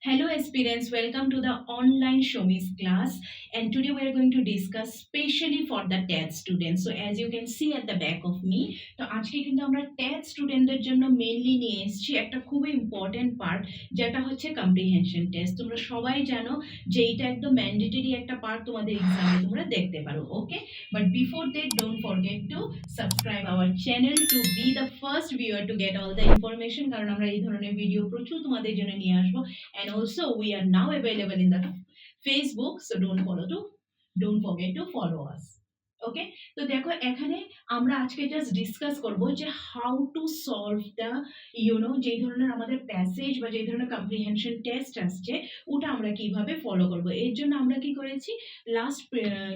Hello aspirants, welcome to the online Shomish class, and today we are going to discuss specially for the TET students. So as you can see at the back of me, তো আজকে কিন্তু আমরা TET স্টুডেন্টদের জন্য mainly নিয়ে এসেছি একটা খুবই ইম্পর্টেন্ট পার্ট, যেটা হচ্ছে কম্প্রিহেনশন টেস্ট। তোমরা সবাই জানো যে এটা একদম ম্যান্ডেটরি একটা পার্ট, তোমাদের এক্সামে তোমরা দেখতে পারো। Okay, but before that don't forget to subscribe our channel to be the first viewer to get all the information, কারণ আমরা এই ধরনের ভিডিও প্রচুর তোমাদের জন্য নিয়ে আসবো। And also we are now available in the Facebook, so don't forget to follow us. ওকে, তো দেখো এখানে আমরা আজকে জাস্ট ডিসকাস করব যে হাউ টু সলভ দ্য যে ধরনের আমাদের প্যাসেজ বা যে ধরনের কম্প্রিহেনশন টেস্ট আসছে ওটা আমরা কিভাবে ফলো করব। এর জন্য আমরা কি করেছি, লাস্ট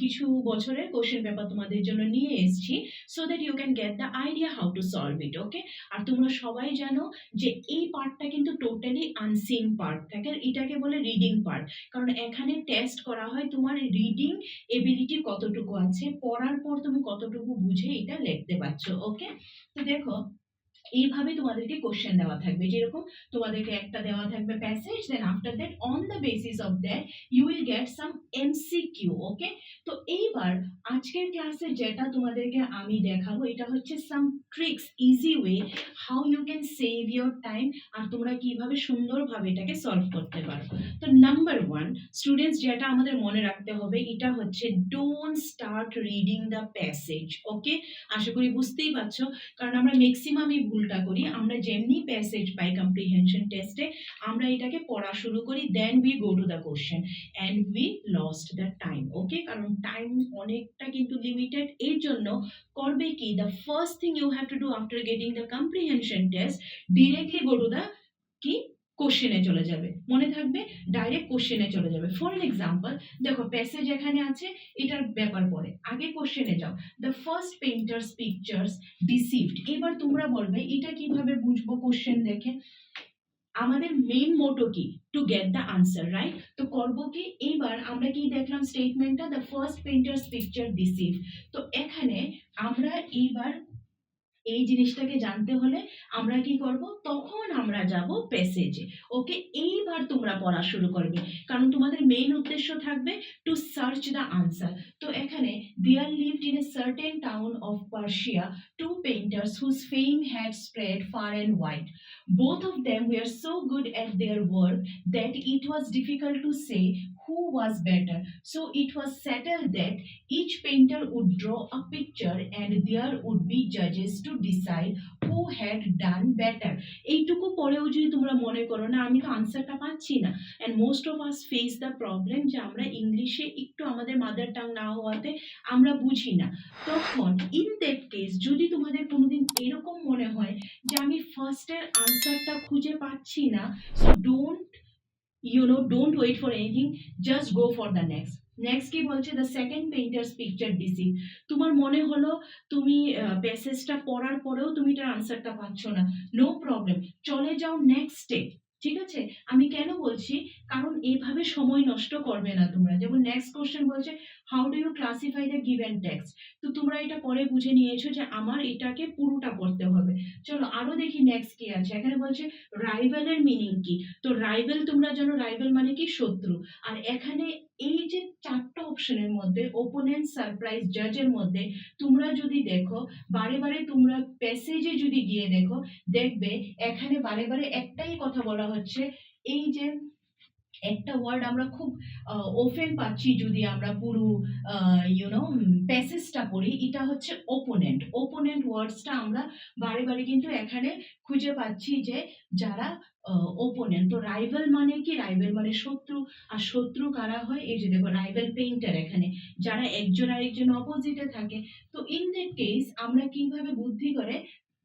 কিছু বছরের কোশ্চেন পেপার তোমাদের জন্য নিয়ে এসেছি, so that you can get the idea how to solve it. Okay, আর তোমরা সবাই জানো যে এই পার্টটা কিন্তু টোটালি আনসিন পার্ট থাকে, এটাকে বলে রিডিং পার্ট, কারণ এখানে টেস্ট করা হয় তোমার রিডিং এবিলিটি কতটুকু আছে, পড়ার পর তুমি কতটুকু বুঝে এটা লিখতে পারছো। ওকে, তো দেখো এইভাবে তোমাদেরকে কোশ্চেন দেওয়া থাকবে, যেরকম তোমাদেরকে একটা দেওয়া থাকবে passage, then after that on the basis of that you will get some MCQ. Okay, তো এইবার আজকের ক্লাসে যেটা তোমাদেরকে আমি দেখাবো এটা হচ্ছে some tricks, easy way how you can save your time, আর তোমরা কিভাবে সুন্দরভাবে এটাকে সলভ করতে পারো। তো নাম্বার ওয়ান স্টুডেন্টস, যেটা আমাদের মনে রাখতে হবে এটা হচ্ছে don't start reading the passage. Okay, আশা করি বুঝতেই পারছো, কারণ আমরা ম্যাক্সিমামই ভুলটা করি, আমরা যেমনি প্যাসেজ পাই কম্প্রিহেনশন টেস্টে আমরা এটাকে পড়া শুরু করি, then we go to the question and we lost the time. Okay, কারণ টাইম অনেকটা কিন্তু লিমিটেড। এর জন্য করবে কি, the first thing you have to do after getting the comprehension test, directly go to the কি কোশ্চেনে চলে যাবে, মনে থাকবে ডাইরেক্ট কোশ্চেনে চলে যাবে। ফর এক্সাম্পল দেখো প্যাসেজ এখানে আছে, এটার ব্যাপার পরে আগে কোশ্চেনে যাও। The first painters pictures deceived, এবার তোমরা বলবে এটা কিভাবে বুঝবো কোশ্চেন দেখে। আমাদের মেইন মোটো কি, to get the answer, right? তো করবো কি, এইবার আমরা কি দেখলাম স্টেটমেন্টটা, the first painters picture deceive. তো এখানে আমরা এইবার এই জিনিসটাকে জানতে হলে আমরা কি করব, তখন আমরা যাব প্যাসেজে। ওকে, এইবার তোমরা পড়া শুরু করবে, কারণ তোমাদের মেইন উদ্দেশ্য থাকবে টু সার্চ দ্য আনসার। তো এখানে there lived in a certain town of Persia two painters whose fame had spread far and wide, both of them were so good at their work that it was difficult to say who was better. So it was settled that each painter would draw a picture and there would be judges to decide who had done better. এইটুকু পরেও যদি তোমরা মনে করো না আমি তো আনসারটা পাচ্ছি না, and most of us face the problem যে আমরা ইংলিশে একটু আমাদের মাদার টাং না হওয়াতে আমরা বুঝি না, তখন ইন দ্যাট কেস যদি তোমাদের কোনোদিন এরকম মনে হয় যে আমি ফার্স্টের আনসারটা খুঁজে পাচ্ছি না, so don't wait for anything, just go for the next. Next কি বলছে, the second painter's picture deceive. তোমার মনে হলো তুমি প্যাসেজটা পড়ার পরেও তুমি এটার আনসারটা পাচ্ছ না, নো প্রবলেম, চলে যাও নেক্সট স্টেপ। ঠিক আছে, আমি কেন বলছি, কারণ এইভাবে সময় নষ্ট করবে না তোমরা। যেমন নেক্সট কোশ্চেন বলছে how do you classify the given text. তো তোমরা এটা পরে বুঝে নিয়েছো যে আমার এটাকে পুরোটা পড়তে হবে। চলো আরো দেখি নেক্সট কি আছে। এখানে বলছে রাইভেলের মিনিং কি। তো রাইভেল তোমরা জানো, রাইভেল মানে কি শত্রু। আর এখানে এই যে চারটা অপশনের মধ্যে ওপোনেন্ট, সারপ্রাইজ, জাজের মধ্যে তোমরা যদি দেখো বারে বারে, তোমরা প্যাসেজে যদি গিয়ে দেখো দেখবে এখানে বারে বারে একটাই কথা বলা হচ্ছে। এই যে একটা ওয়ার্ড আমরা খুব ওফেন পাচ্ছি যদি আমরা পুরো প্যাসেজটা পড়ি, এটা হচ্ছে ওপোনেন্ট। ওপোনেন্ট ওয়ার্ডসটা আমরা বারে বারে কিন্তু এখানে খুঁজে পাচ্ছি যে যারা ওপোনেন্ট। তো রাইভেল মানে কি, রাইভেল মানে শত্রু। আর শত্রু কারা হয়, এই যে দেখো রাইভেল পেইন্টার, এখানে যারা একজন আরেকজন অপোজিটে থাকে। তো ইন দ্যাট কেস আমরা কিভাবে বুদ্ধি করে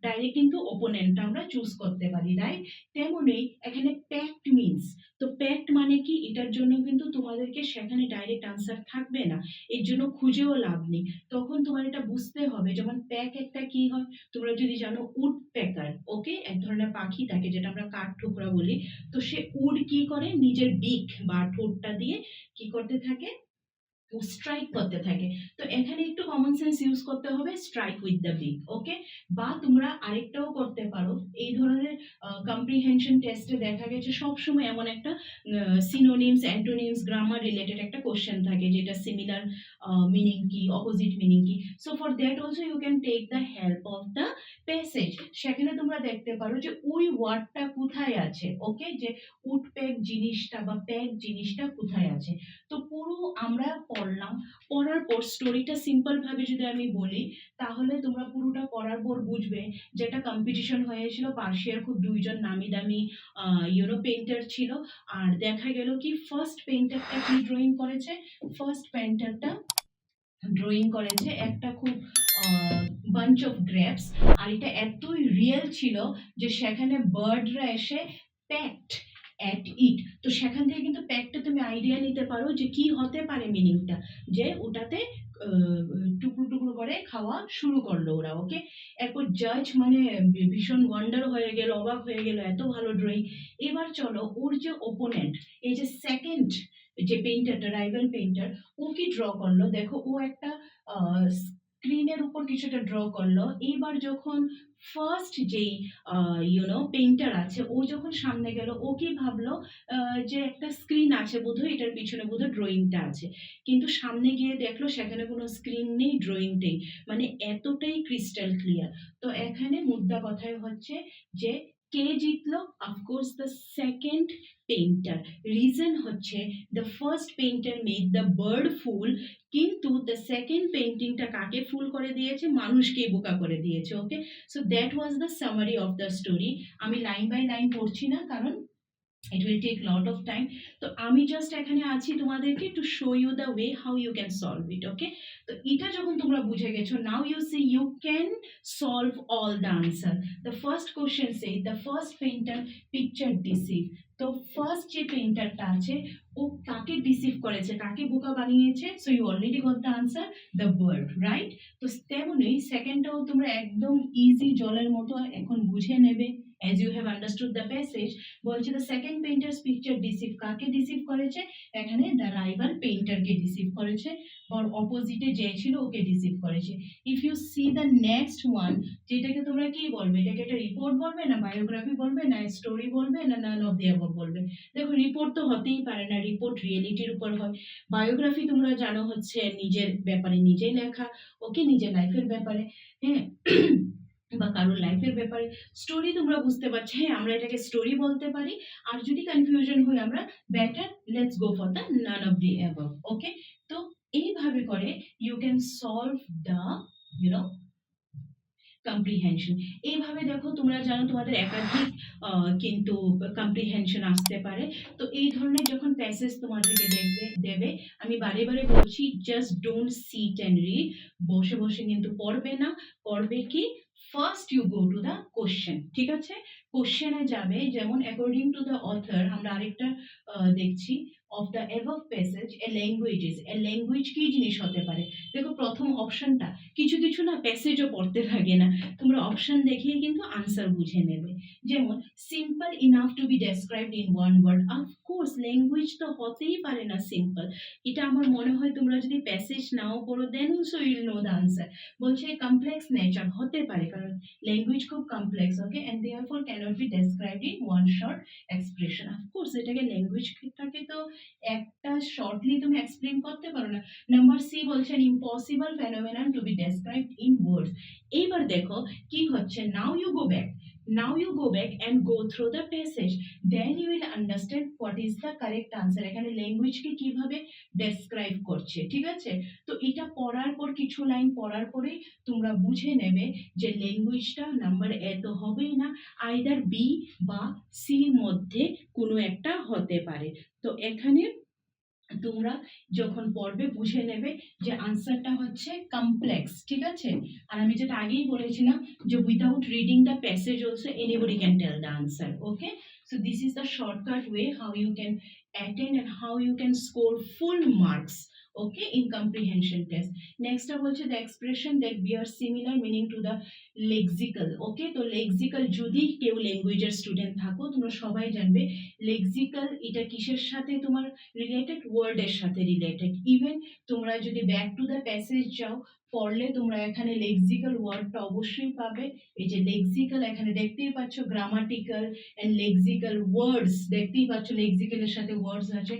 ডাইরেক্ট কিন্তু ওপোনেন্টটা আমরা চুজ করতে পারি, রাইট? তেমনি এখানে প্যাক্ট মিনস, তো প্যাক্ট মানে কি, এটার জন্য কিন্তু তোমাদেরকে সেখানে ডাইরেক্ট আনসার থাকবে না, এর জন্য খুঁজেও লাভ নেই। তখন তোমার এটা বুঝতে হবে, যেমন প্যাক একটা কি হয় তোমরা যদি জানো, উড প্যাকার। ওকে, এক ধরনের পাখি থাকে যেটা আমরা কাঠ ঠোকরা বলি। তো সে উড কি করে, নিজের বিক বা ঠোঁটটা দিয়ে কি করতে থাকে, স্ট্রাইক করতে থাকে। তো এখানে একটু কমন সেন্স ইউজ করতে হবে, স্ট্রাইক উইথ দ্য বিগ, ওকে। বা তোমরা আরেকটাও করতে পারো, এই ধরনের কম্প্রিহেনশন টেস্টে দেখা গেছে সবসময় এমন একটা সিনোনিমস, অ্যান্টোনিমস, গ্রামার রিলেটেড একটা কোশ্চেন থাকে, যেটা সিমিলার মিনিং কি, অপোজিট মিনিং কি। So for that also you can take the help of the passage. সেখানে তোমরা দেখতে পারো যে ওই ওয়ার্ডটা কোথায় আছে, ওকে, যে উডপ্যাক জিনিসটা বা প্যাক জিনিসটা কোথায় আছে। তো পুরো আমরা পড়লাম, পড়ার পর স্টোরিটা সিম্পল ভাবে যদি আমি বলি, তাহলে তোমরা পুরোটা পড়ার পর বুঝবে যেটা কম্পিটিশন হয়েছিল, পার্সিয়ার খুব দুইজন নামি দামি পেইন্টার ছিল। আর দেখা গেল কি ফার্স্ট পেইন্টারটা কি ড্রয়িং করেছে, ফার্স্ট পেইন্টারটা ড্রয়িং করেছে একটা খুব বাঞ্চ অফ গ্রেপস। আর এটা এতই রিয়েল ছিল যে সেখানে বার্ডরা এসে প্যাকড অ্যাট ইট। তো সেখান থেকে কিন্তু প্যাকটা তুমি আইডিয়া নিতে পারো যে কি হতে পারে মিনিংটা, যে ওটাতে টুকরো টুকরো করে খাওয়া শুরু করলো ওরা, ওকে। এরপর জাজ মানে ভীষণ ওয়ান্ডার হয়ে গেল, অবাক হয়ে গেল, এত ভালো ড্রয়িং। এবার চলো ওর যে ওপোনেন্ট, এই যে সেকেন্ড যে পেইন্টারটা, রাইভাল পেইন্টার, ও কি ড্র করলো দেখো। ও একটা স্ক্রিনের উপর কিছুটা ড্র করলো। এইবার যখন ফার্স্ট যেই পেইন্টার আছে, ও যখন সামনে গেল, ও কি ভাবলো যে একটা স্ক্রিন আছে বোধহয়, এটার পিছনে বোধহয় ড্রয়িংটা আছে। কিন্তু সামনে গিয়ে দেখলো সেখানে কোনো স্ক্রিন নেই, ড্রয়িংটাই, মানে এতটাই ক্রিস্টাল ক্লিয়ার। তো এখানে মুদ্রা কথায় হচ্ছে যে কে জিতলো, of course the second painter. Reason হচ্ছে the first painter made the bird fool, কিন্তু দ্য সেকেন্ড পেইন্টিংটা কাকে ফুল করে দিয়েছে, মানুষকে বোকা করে দিয়েছে, okay. So that was the summary of the story. আমি লাইন বাই লাইন পড়ছি না, কারণ it will take lot of time. তো আমি জাস্ট এখানে আছি তোমাদেরকে to show you the way how you can solve it, okay. তো এটা যখন তোমরা বুঝে গেছো, now you see you can solve all the answer. The first question say the first painter picture deceive. তো ফার্স্ট যে পেইন্টারটা আছে, ও কাকে ডিসিভ করেছে, কাকে বোকা বানিয়েছে, so you already got the answer, the bird, right. তো তেমনি সেকেন্ডটাও তোমরা একদম ইজি জলের মতো এখন বুঝে নেবে, as you have understood the passage। বলছে the second painter's picture deceive, কাকে ডিসিভ করেছে, এখানে দ্য রাইভাল পেইন্টারকে ডিসিভ করেছে, আর অপোজিটে যে ছিল ওকে ডিসিভ করেছে। If you see the next one, যেটাকে তোমরা কি বলবে, এটাকে একটা রিপোর্ট বলবে, না বায়োগ্রাফি বলবে, না স্টোরি বলবে, না নান অফ দি অ্যাবভ বলবে। দেখো রিপোর্ট তো হতেই পারে না, রিপোর্ট রিয়েলিটির উপর হয়। বায়োগ্রাফি তোমরা জানো হচ্ছে নিজের ব্যাপারে নিজেই লেখা, ওকে, নিজের লাইফের ব্যাপারে, হ্যাঁ, বা কারোর লাইফের ব্যাপারে। স্টোরি তোমরা বুঝতে পারছো, হ্যাঁ আমরা এটাকে স্টোরি বলতে পারি। আর যদি কনফিউশন হয়, আমরা better let's go for the none of the above, okay. তো এইভাবে করে you can solve the you know comprehension. এইভাবে দেখো, তোমরা জানো তোমাদের একাধিক কিন্তু কম্প্রিহেনশন আসতে পারে। তো এই ধরনের যখন প্যাসেজ তোমাদেরকে দেবে, আমি বারে বারে বলছি, just don't sit and read. বসে বসে কিন্তু পড়বে না, পড়বে কি, first you go to the question, ঠিক আছে। কোশ্চেনে যাবে, যেমন অ্যাকর্ডিং টু দ্য অথর, আমরা আরেকটা দেখছি, of the above passage A language is, A language কি জিনিস হতে পারে। দেখো প্রথম অপশনটা, কিছু কিছু না প্যাসেজও পড়তে লাগে না, তোমরা অপশন দেখেই কিন্তু আনসার বুঝে নেবে। যেমন simple enough to be described in one word, of course language তো হতেই পারে না সিম্পল। এটা আমার মনে হয় তোমরা যদি প্যাসেজ নাও পড়ো, then also you'll know the answer. বলছে কমপ্লেক্স নেচার হতে পারে, কারণ ল্যাঙ্গুয়েজ খুব complex, okay, and therefore cannot be described in one short expression. Of course এটাকে ল্যাঙ্গুয়েজটাকে তো একটা শর্টলি তুমি এক্সপ্লেন করতে পারো না। নাম্বার সি বলছেন impossible phenomenon to be described in words. এইবার দেখো কি হচ্ছে, now you go back, now you go back and go through the passage, then you will understand what is the correct answer। এখানে language কে কিভাবে describe করছে, ঠিক আছে। তো এটা পড়ার পর, কিছু লাইন পড়ার পরে তোমরা বুঝে নেবে যে ল্যাঙ্গুয়েজটা নাম্বার এ তো হবেই না, আইদার বি বা সির মধ্যে কোনো একটা হতে পারে। তো এখানে তোমরা যখন পড়বে বুঝে নেবে যে আনসারটা হচ্ছে কমপ্লেক্স, ঠিক আছে। আর আমি যেটা আগেই বলেছিলাম যে without reading the passage also anybody can tell the answer, okay. So this is the shortcut way how you can attend and how you can score full marks okay, in comprehension test. Next বলছে the expression that bear similar meaning to the lexical, okay, তো lexical যদি কেউ ল্যাঙ্গুয়েজের student থাকো তোমরা সবাই জানবে lexical এটা কিসের সাথে তোমার রিলেটেড, ওয়ার্ডের সাথে রিলেটেড। ইভেন তোমরা যদি ব্যাক টু দ্য প্যাসেজ যাও পড়লে তোমরা এখানে লেক্সিক্যাল ওয়ার্ডটা অবশ্যই পাবে। এই যে লেক্সিক্যাল এখানে দেখতেই পাচ্ছ, গ্রামাটিক্যাল এন্ড লেক্সিক্যাল ওয়ার্ডস দেখতেই পাচ্ছ, লেক্সিক্যালের সাথে ওয়ার্ডস আছে।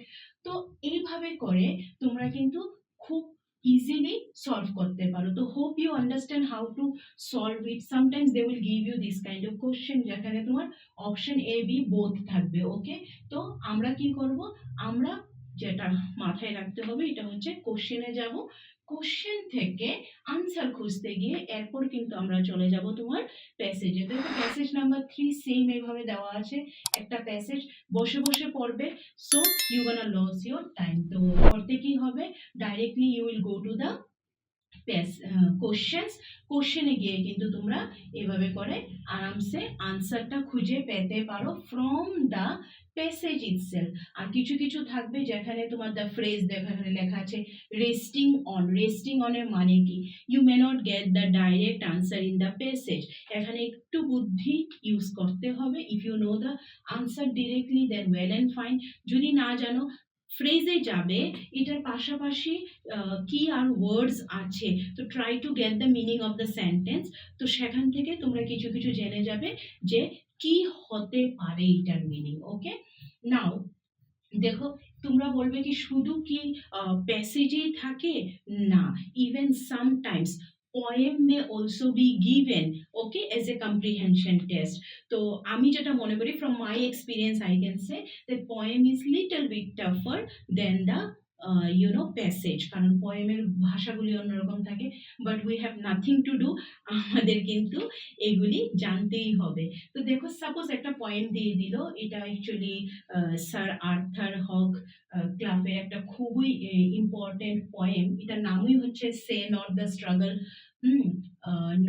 তো এইভাবে করে তোমরা কিন্তু খুব easily solve করতে পারো। তো hope you understand how to solve it. Sometimes they will give you this kind of question যেখানে তোমার অপশন A B both থাকবে, ওকে। তো আমরা কি করব, আমরা যেটা মাথায় রাখতে হবে এটা হচ্ছে কোশ্চেনে যাব, কোশ্চেন থেকে আনসার খুঁজতে গিয়ে এরপর কিন্তু আমরা চলে যাব তোমার প্যাসেজে। তো প্যাসেজ নাম্বার 3 সেম এইভাবে দেওয়া আছে, একটা প্যাসেজ বসে বসে পড়বে, so you gonna loss your time. তো করতে কি হবে, directly you will go to the কোশ্চেনে গিয়ে কিন্তু তোমরা এভাবে করে আরামসে আনসারটা খুঁজে পেতে পারো ফ্রম দ্য প্যাসেজ ইটসেলফ। আর কিছু কিছু থাকবে যেখানে তোমার দ্য ফ্রেজ যেখানে লেখা আছে রেস্টিং অন, রেস্টিং অনের মানে কি, you may not get the direct answer in the passage, এখানে একটু বুদ্ধি ইউজ করতে হবে। If you know the answer directly then well and fine, যদি না জানো ফ্রেজে যাবে, এটার পাশাপাশি কি আর ওয়ার্ডস আছে, তো try to get the meaning of the sentence. তো সেখান থেকে তোমরা কিছু কিছু জেনে যাবে যে কি হতে পারে এটার মিনিং, ওকে। নাও দেখো, তোমরা বলবে কি শুধু কি প্যাসেজেই থাকে, না, even sometimes poem may also be given, okay, as a comprehension test. তো আমি যেটা মনে করি from my experience I can say that poem is little bit tougher than the passage, কারণ পোয়েমের ভাষাগুলি অন্যরকম থাকে, but we have nothing to do, আমাদের কিন্তু এগুলি জানতেই হবে। তো দেখো সাপোজ একটা পয়েম দিয়ে দিল, এটা অ্যাকচুয়ালি স্যার আর্থার হক ক্লাবের একটা খুবই ইম্পর্টেন্ট পয়েম, এটার নামই হচ্ছে সে নট দ্য স্ট্রাগল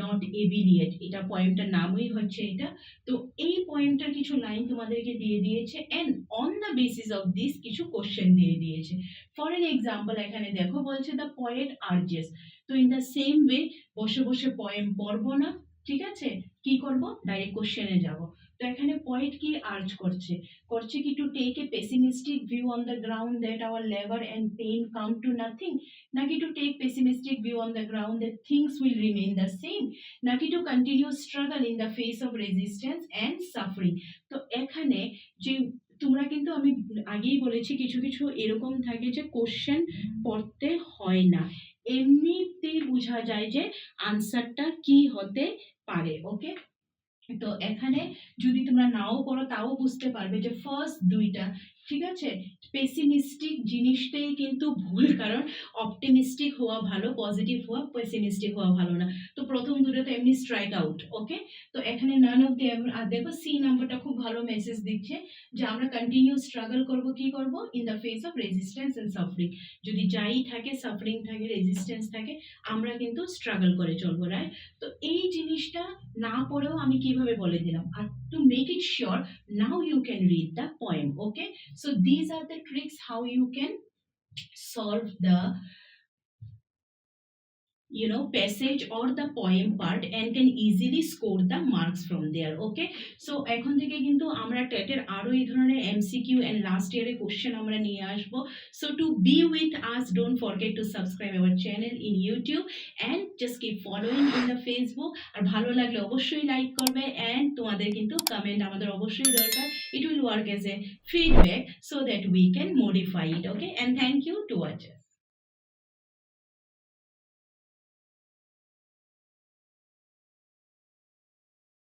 নট এভিলিয়েট, এটা পয়েমটার নামই হচ্ছে এটা। তো এই পয়েমটার কিছু লাইন তোমাদেরকে দিয়ে দিয়েছে and on the basis of this কিছু কোশ্চেন দিয়ে দিয়েছে। ফর এন এক্সাম্পল এখানে দেখো বলছে দ্য পয়েট আর্জেস, তো ইন দ্য সেম ওয়ে বসে বসে পয়েম পড়বো না, ঠিক আছে, কি করব, ডাইরেক্ট কোশ্চেনে যাব। তো এখানে পয়েট কি আর্জ করছে, করছে কি to take a pessimistic view on the ground that our labour and pain come to nothing, নাকি to take pessimistic view on the ground that things will remain the same, নাকি to continue struggle in the face of resistance and suffering. তো এখানে যে তোমরা কিন্তু আমি আগেই বলেছি কিছু কিছু এরকম থাকে যে কোশ্চেন পড়তে হয় না, এমনিতেই বোঝা যায় যে আনসারটা কি হতে পারে, ওকে। তো এখানে যদি তোমরা নাও পড়ো তাও বুঝতে পারবে যে ফার্স্ট দুইটা, ঠিক আছে, পেসিমিস্টিক জিনিসটাই কিন্তু ভুল, কারণ অপটিমিস্টিক হওয়া ভালো, পজিটিভ হওয়া, পেসিমিস্টিক হওয়া ভালো না। তো প্রথম দুটো তো এমনি স্ট্রাইক আউট, ওকে। তো এখানে নান অফ দি, আর দেখো সি নাম্বারটা খুব ভালো মেসেজ দিচ্ছে যে আমরা কন্টিনিউ স্ট্রাগল করব, কি করব, in the face of resistance and suffering, যদি যাই থাকে, সাফারিং থাকে, রেজিস্ট্যান্স থাকে, আমরা কিন্তু স্ট্রাগল করে চলবো, রাইট। তো এই জিনিসটা না পড়েও আমি কিভাবে বলে দিলাম, আর to make it sure now you can read the poem, okay. So these are the tricks how you can solve the passage or the poem part and can easily score the marks from there, okay. So এখন থেকে কিন্তু আমরা টেটের আরো এই ধরনের MCQ and last ইয়ারের question আমরা নিয়ে আসবো। So to be with us, don't forget to subscribe our channel in YouTube and just keep following in the Facebook, আর ভালো লাগলে অবশ্যই লাইক করবে এন্ড তোমাদের কিন্তু কমেন্ট আমাদের অবশ্যই দরকার, it will work as a feedback so that we can modify it, okay, and thank you to watch us.